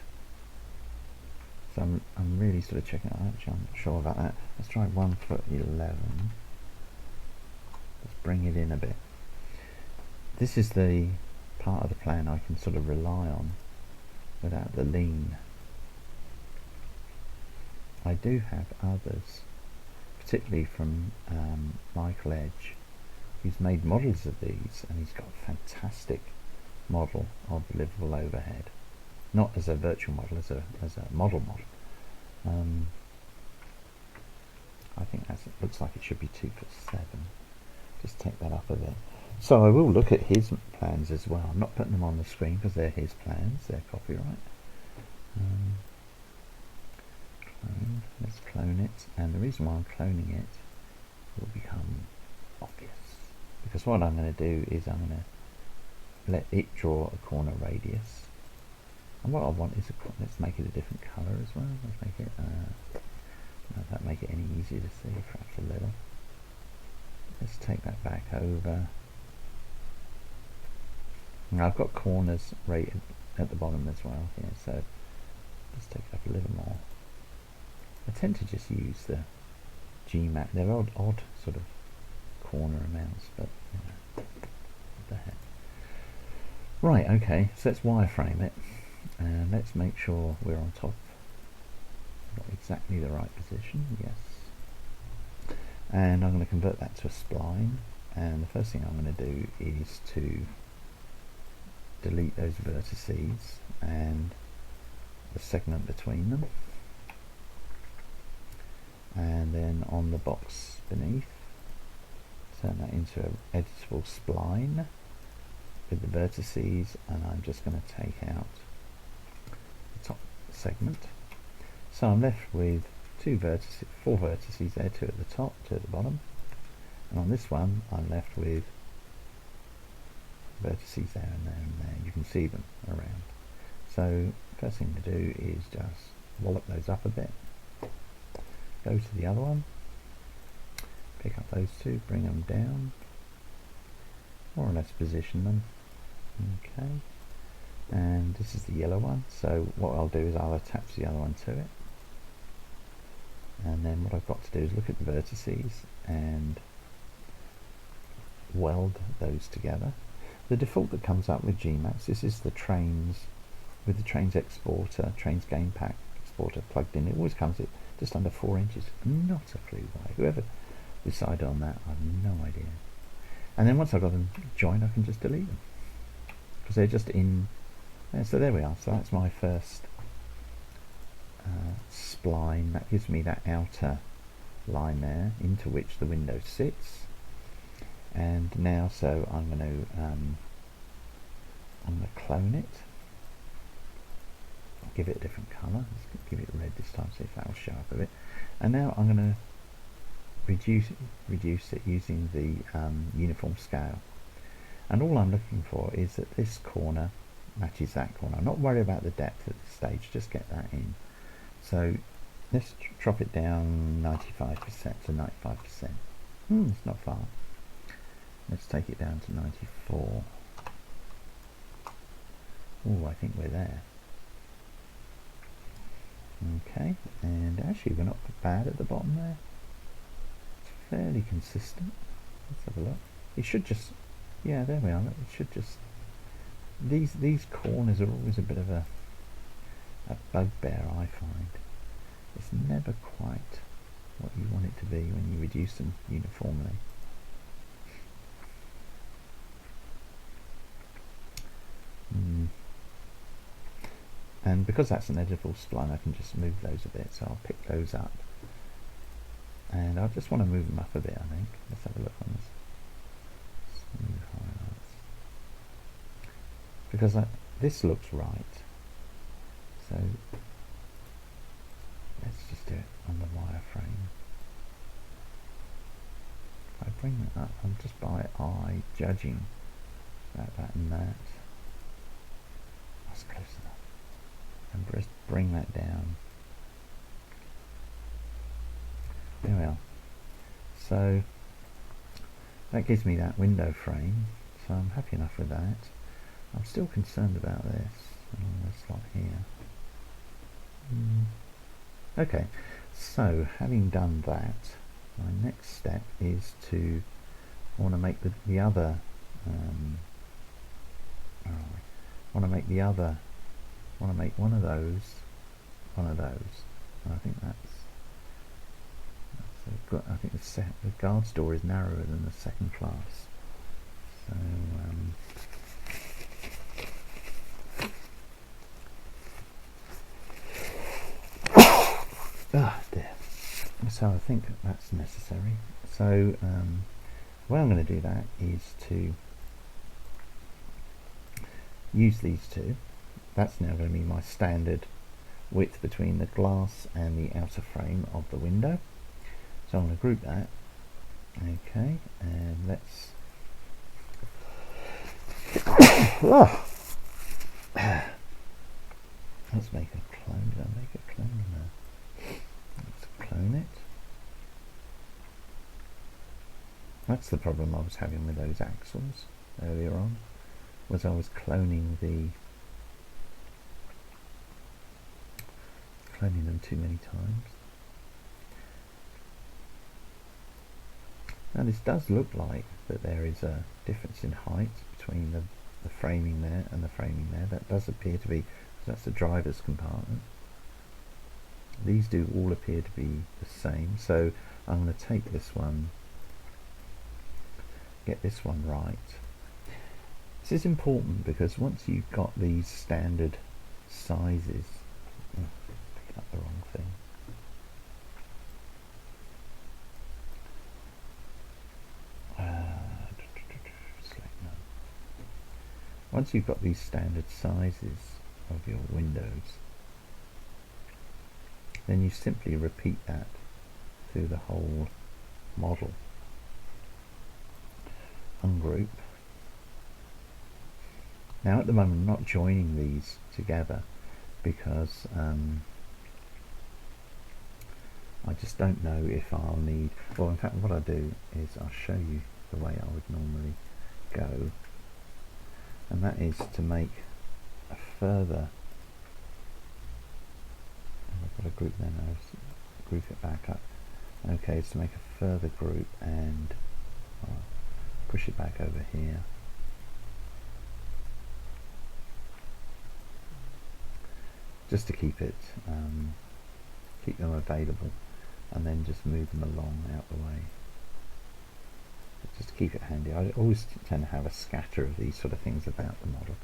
So I'm really sort of checking it out. Actually, I'm not sure about that. Let's try 1 foot 11. Let's bring it in a bit. This is the part of the plan I can sort of rely on without the lean. I do have others, particularly from Michael Edge, who's made models of these, and he's got a fantastic model of the Liverpool Overhead. Not as a virtual model, as a model. I think it looks like it should be 2'7". Just take that up a bit. So I will look at his plans as well. I'm not putting them on the screen because they're his plans, they're copyright. Clone. Let's clone it, and the reason why I'm cloning it will become obvious, because what I'm going to do is I'm going to let it draw a corner radius. And what I want is let's make it a different colour as well. Let's make it, that make it any easier to see, perhaps a little. Let's take that back over. Now I've got corners right at the bottom as well here, so let's take it up a little more. I tend to just use the Gmax. They're odd sort of corner amounts, but you know, what the heck. Right, okay, so let's wireframe it. And let's make sure we're on top. Got exactly the right position, yes. And I'm going to convert that to a spline. And the first thing I'm going to do is to delete those vertices and the segment between them. And then on the box beneath, turn that into an editable spline with the vertices, and I'm just going to take out the top segment. So I'm left with four vertices there, 2 at the top, 2 at the bottom, and on this one I'm left with vertices there and there and there. You can see them around. So first thing to do is just wallop those up a bit, go to the other one, pick up those 2, bring them down, more or less position them. Okay, and this is the yellow one, so what I'll do is I'll attach the other one to it, and then what I've got to do is look at the vertices and weld those together. The default that comes up with GMAX, this is the Trainz, with the Trainz exporter, Trainz game pack exporter plugged in. It always comes at just under 4 inches. Not a clue why. Whoever decided on that, I have no idea. And then once I've got them joined, I can just delete them because they're just in there. So there we are. So that's my first spline. That gives me that outer line there into which the window sits. And now, so I'm going to clone it. I'll give it a different colour. Let's give it red this time, see if that will show up a bit. And now I'm going to reduce it using the uniform scale. And all I'm looking for is that this corner matches that corner. I'm not worried about the depth at this stage, just get that in. So let's drop it down 95% to 95%. It's not far. Let's take it down to 94. Oh, I think we're there. Okay, and actually we're not bad at the bottom there. It's fairly consistent. Let's have a look. It should just, yeah, there we are. It should just, these corners are always a bit of a bugbear, I find. It's never quite what you want it to be when you reduce them uniformly. And because that's an editable spline, I can just move those a bit, so I'll pick those up and I just want to move them up a bit. I think let's have a look on this smooth highlights, because this looks right, so let's just do it on the wireframe. If I bring that up, I'm just by eye judging that and that. That's close enough. And just bring that down. There we are. So that gives me that window frame, so I'm happy enough with that. I'm still concerned about this slot here. Okay, so having done that, my next step is to, I want to make the other I want to make the other, I want to make one of those, and I think that's a good, I think the guard's door is narrower than the second class, so dear. So I think that's necessary. So the way I'm going to do that is to use these two. That's now going to be my standard width between the glass and the outer frame of the window. So I'm going to group that. Okay, and let's let's make a clone. Did I make a clone? No. Let's clone it. That's the problem I was having with those axles earlier on, was I was cloning them too many times. Now this does look like that there is a difference in height between the framing there and the framing there. That does appear to be, that's the driver's compartment. These do all appear to be the same, so I'm going to take this one, get this one right. This is important because once you've got these standard sizes, picking up the wrong thing. Once you've got these standard sizes of your windows, then you simply repeat that through the whole model. Ungroup. Now at the moment I'm not joining these together because I just don't know if I'll need, well in fact what I'll do is I'll show you the way I would normally go, and that is to make a further, I've got a group there now, group it back up. Okay, so to make a further group and push it back over here. Just to keep it, keep them available, and then just move them along out the way. Just to keep it handy. I always tend to have a scatter of these sort of things about the model,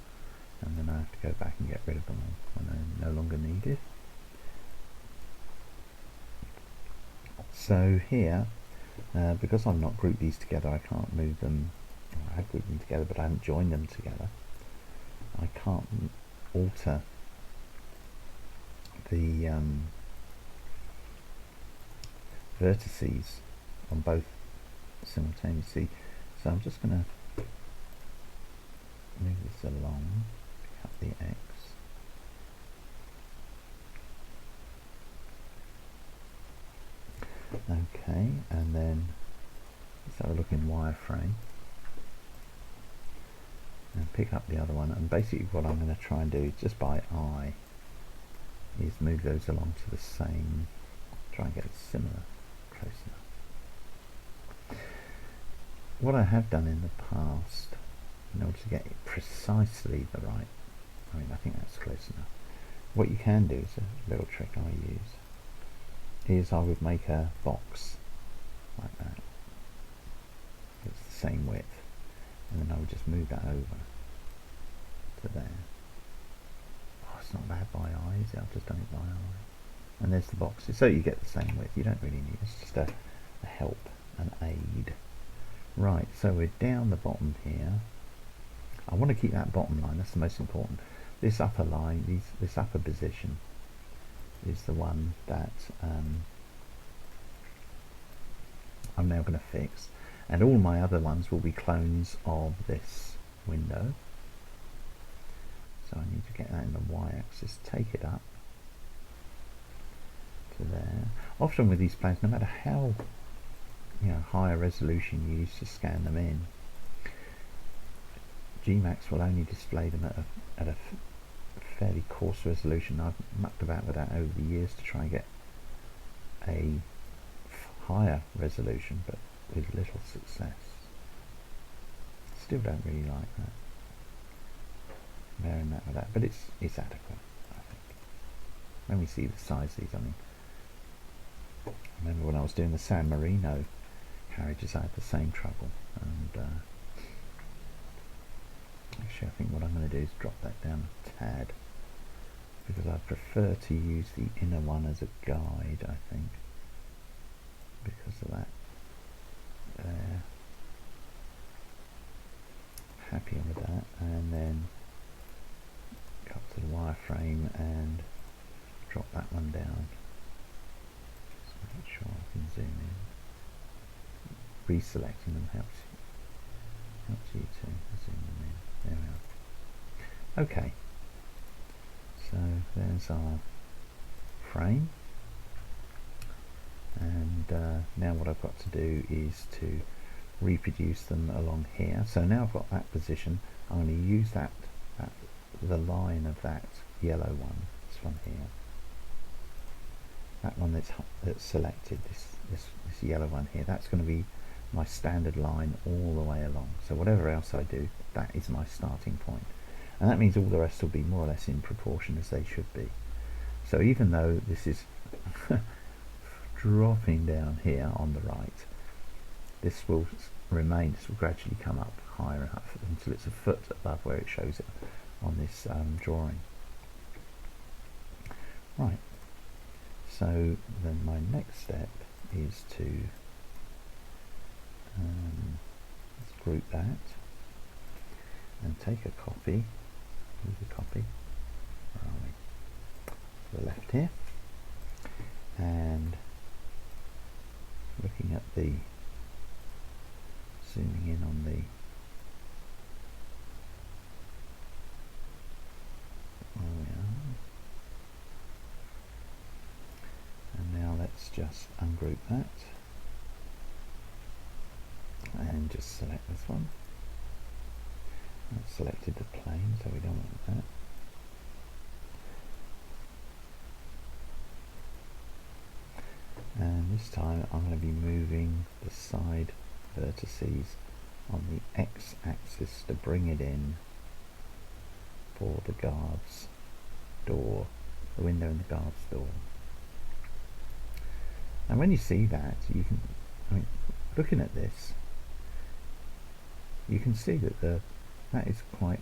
and then I have to go back and get rid of them when they're no longer needed. So here, because I've not grouped these together, I can't move them. I have grouped them together, but I haven't joined them together. I can't alter the vertices on both simultaneously, so I'm just going to move this along, pick up the X, okay, and then let's have a look in wireframe and pick up the other one, and basically what I'm going to try and do is just by eye is move those along to the same, try and get it similar, close enough. What I have done in the past, in order to get it precisely the right, I mean I think that's close enough. What you can do is a little trick I use, is I would make a box like that. It's the same width, and then I would just move that over to there. It's not bad by eye, is it? I've just done it by eye. And there's the boxes, so you get the same width. You don't really need, it's just a help, an aid. Right, so we're down the bottom here. I want to keep that bottom line, that's the most important. This upper line, this upper position is the one that I'm now going to fix. And all my other ones will be clones of this window. So I need to get that in the y-axis, take it up to there. Often with these plans, no matter how high a resolution you use to scan them in, Gmax will only display them at a fairly coarse resolution. I've mucked about with that over the years to try and get a higher resolution, but with little success. Still don't really like that. Bearing that with that, but it's adequate, I think. When we see the size of these, I mean, I remember when I was doing the San Marino carriages, I had the same trouble, and actually I think what I'm going to do is drop that down a tad, because I prefer to use the inner one as a guide, I think, because of that there. Happy with that, and then up to the wireframe and drop that one down. Just make sure I can zoom in. Reselecting them helps you to zoom them in. There we are. Okay, so there's our frame, and now what I've got to do is to reproduce them along here. So now I've got that position. I'm going to use the line of that yellow one, this one here, that one that's selected, this yellow one here, that's going to be my standard line all the way along. So whatever else I do, that is my starting point, and that means all the rest will be more or less in proportion as they should be. So even though this is dropping down here on the right, this will remain, this will gradually come up higher and up until it's a foot above where it shows it on this drawing. Right, so then my next step is to let's group that and take a copy. Where's the copy? Where are we? To the left here, and looking at the, zooming in on the, there we are. And now let's just ungroup that and just select this one. I've selected the plane, so we don't want that. And this time I'm going to be moving the side vertices on the x-axis to bring it in for the guard's door, the window in the guard's door. And when you see that, you can, I mean, looking at this, you can see that that is quite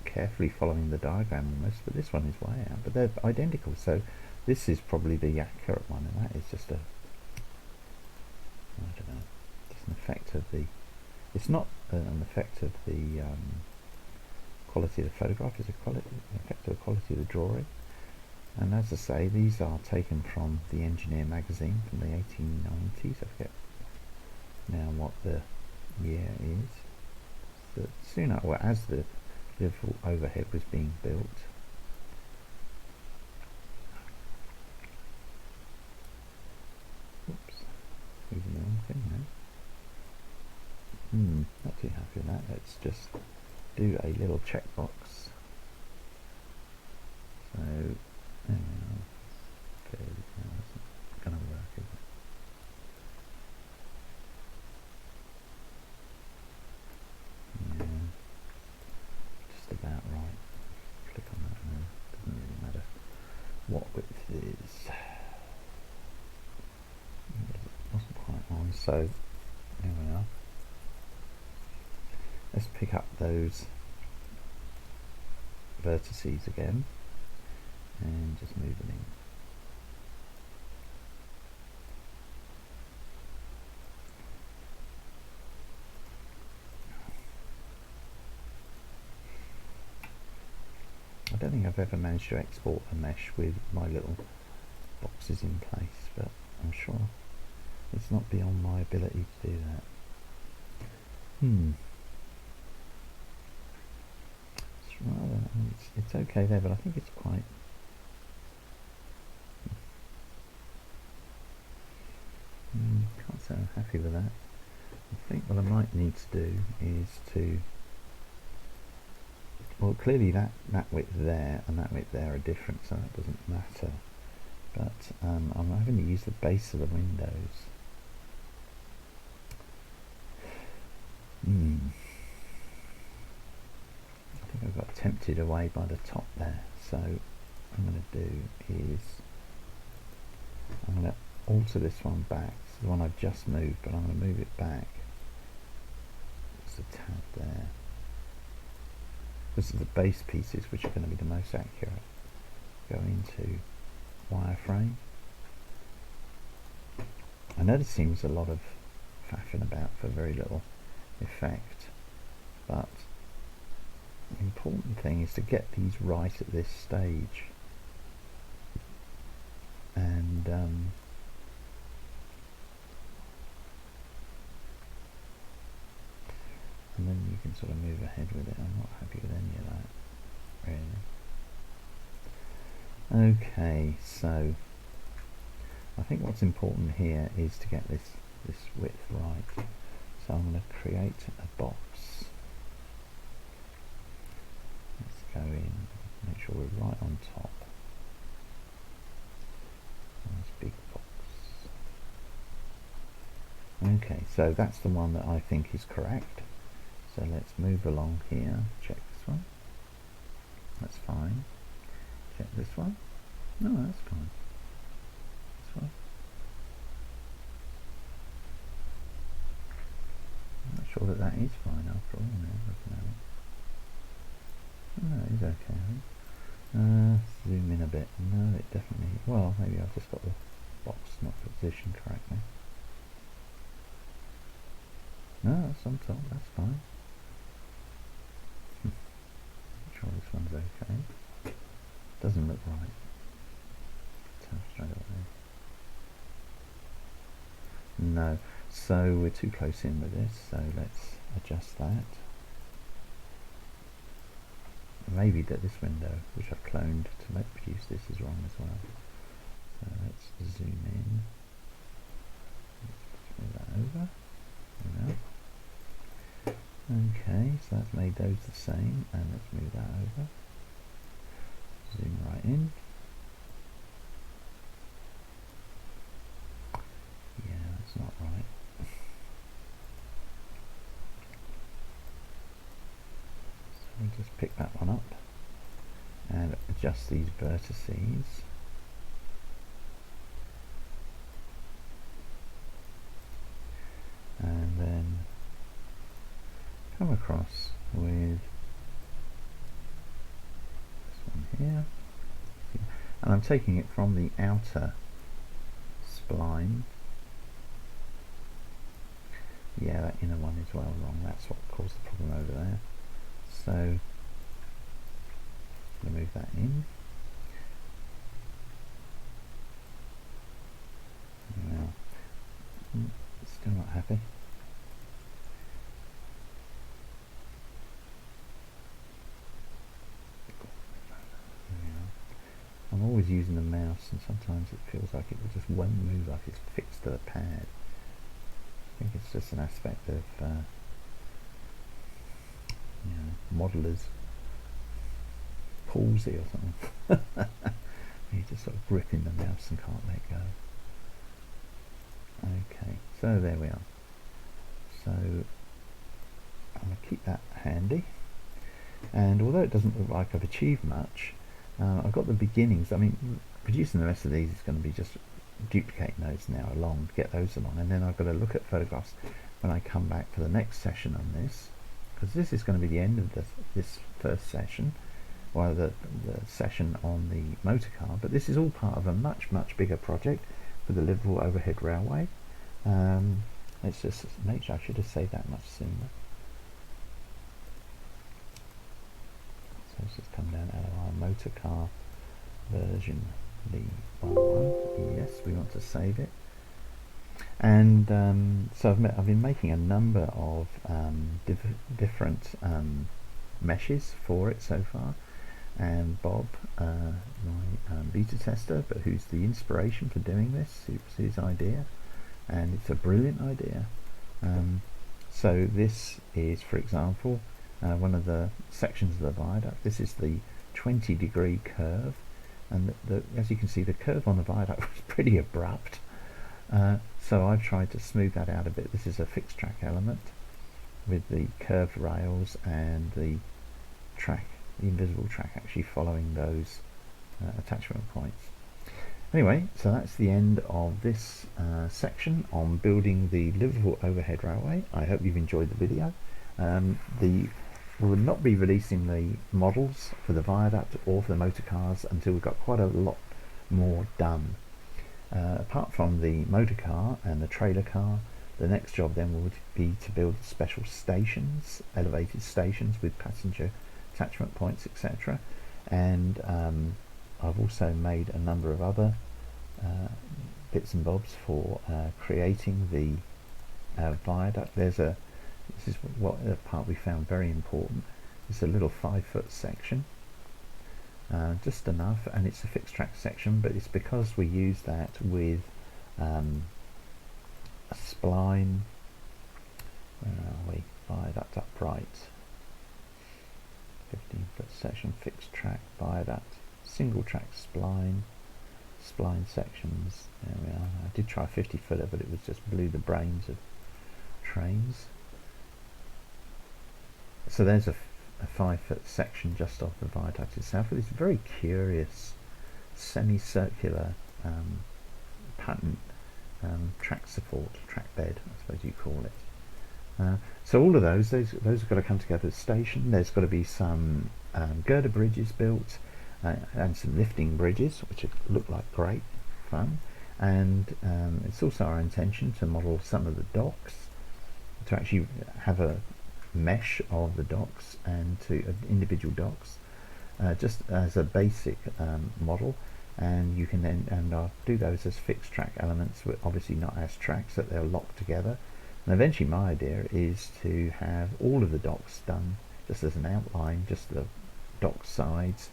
carefully following the diagram almost, but this one is way out, but they're identical, so this is probably the accurate one, and that is just a, I don't know, just an effect of the, it's not an effect of the quality of the photograph, it's an effect of the quality of the drawing. And as I say, these are taken from the Engineer magazine from the 1890s. I forget now what the year is. So soon after, well, as the Liverpool Overhead was being built. Oops, using the wrong thing now. Not too happy with that. Let's just do a little checkbox. So there we are. Fairly now, it's going to work, is it? Yeah, just about right. Click on that now. Doesn't really matter what width it is. It wasn't quite on, so there we are. Let's pick up those vertices again and just move them in. I don't think I've ever managed to export a mesh with my little boxes in place, but I'm sure it's not beyond my ability to do that. It's rather, it's okay there, but I think it's quite, can't say I'm happy with that. I think what I might need to do is to, well, clearly that width there and that width there are different, so that doesn't matter. But I'm having to use the base of the windows. I think I got tempted away by the top there. So what I'm going to do is I'm going to alter this one back. This is the one I've just moved, but I'm going to move it back. Just a tad there. This is the base pieces which are going to be the most accurate. Go into wireframe. I know this seems a lot of faffing about for very little effect, but the important thing is to get these right at this stage, and then you can sort of move ahead with it. I'm not happy with any of that, really. Okay, so I think what's important here is to get this width right. So I'm going to create a box. Let's go in, make sure we're right on top. Nice big box. Okay, so that's the one that I think is correct. So let's move along here, check this one. That's fine. Check this one. No, that's fine. This one. I'm not sure that is fine after all now, looking at it. No, it is okay, I think. Zoom in a bit. No, it definitely, well, maybe I've just got the box not positioned correctly. No, that's on top, that's fine. Sure this one's okay. Doesn't look right. Tell straight away. No, so we're too close in with this, so let's adjust that. Maybe that this window, which I've cloned to make produce this, is wrong as well. So let's zoom in. Let's move that over. Okay, so that's made those the same, and let's move that over. Zoom right in. Yeah, that's not right. So we'll just pick that one up and adjust these vertices. And then come across with this one here. And I'm taking it from the outer spline. Yeah, that inner one is well wrong. That's what caused the problem over there. So I'm going to move that in. Now, still not happy. I'm always using the mouse, and sometimes it feels like it just won't move, like it's fixed to the pad. I think it's just an aspect of modeller's palsy or something. You just sort of gripping the mouse and can't let go. Okay, so there we are. So I'm going to keep that handy, and although it doesn't look like I've achieved much, I've got the beginnings. I mean, producing the rest of these is going to be just duplicating those now along, get those along, and then I've got to look at photographs when I come back for the next session on this, because this is going to be the end of this first session, or the session on the motor car, but this is all part of a much bigger project for the Liverpool Overhead Railway. Let's just make sure, I should have saved that much sooner. So let's just come down to our motor car version V11. Yes, we want to save it. And so I've been making a number of different meshes for it so far. And Bob, my beta tester, but who's the inspiration for doing this, it was his idea, and it's a brilliant idea. So this is, for example, one of the sections of the viaduct. This is the 20-degree curve, and as you can see, the curve on the viaduct was pretty abrupt. So I've tried to smooth that out a bit. This is a fixed track element with the curved rails and the track, the invisible track, actually following those attachment points. Anyway, so that's the end of this section on building the Liverpool Overhead Railway. I hope you've enjoyed the video. We will not be releasing the models for the viaduct or for the motor cars until we've got quite a lot more done. Apart from the motor car and the trailer car, the next job then would be to build special stations, elevated stations with passenger attachment points, etc. And I've also made a number of other bits and bobs for creating the viaduct. This is what the part we found very important. It's a little 5-foot section, just enough, and it's a fixed track section, but it's because we use that with a spline. Where are we? Viaduct upright. 15-foot section, fixed track, viaduct, single track spline sections. There we are. I did try a 50-footer, but it was just blew the brains of Trainz. So there's a 5-foot section just off the viaduct itself, with this very curious semicircular pattern track support, track bed, I suppose you call it. So all of those have got to come together at the station. There's got to be some girder bridges built and some lifting bridges, which look like great fun. And it's also our intention to model some of the docks, to actually have a mesh of the docks and to individual docks, just as a basic model. and you can then, and I'll do those as fixed track elements, obviously not as tracks, that they're locked together. And eventually my idea is to have all of the docks done just as an outline, just the dock sides,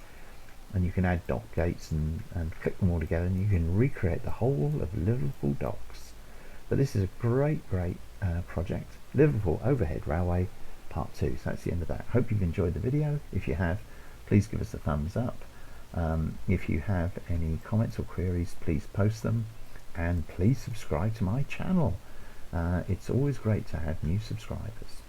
and you can add dock gates and click them all together, and you can recreate the whole of Liverpool docks. But this is a great project, Liverpool Overhead Railway Part 2. So that's the end of that. Hope you've enjoyed the video. If you have, please give us a thumbs up. If you have any comments or queries, please post them, and please subscribe to my channel. It's always great to have new subscribers.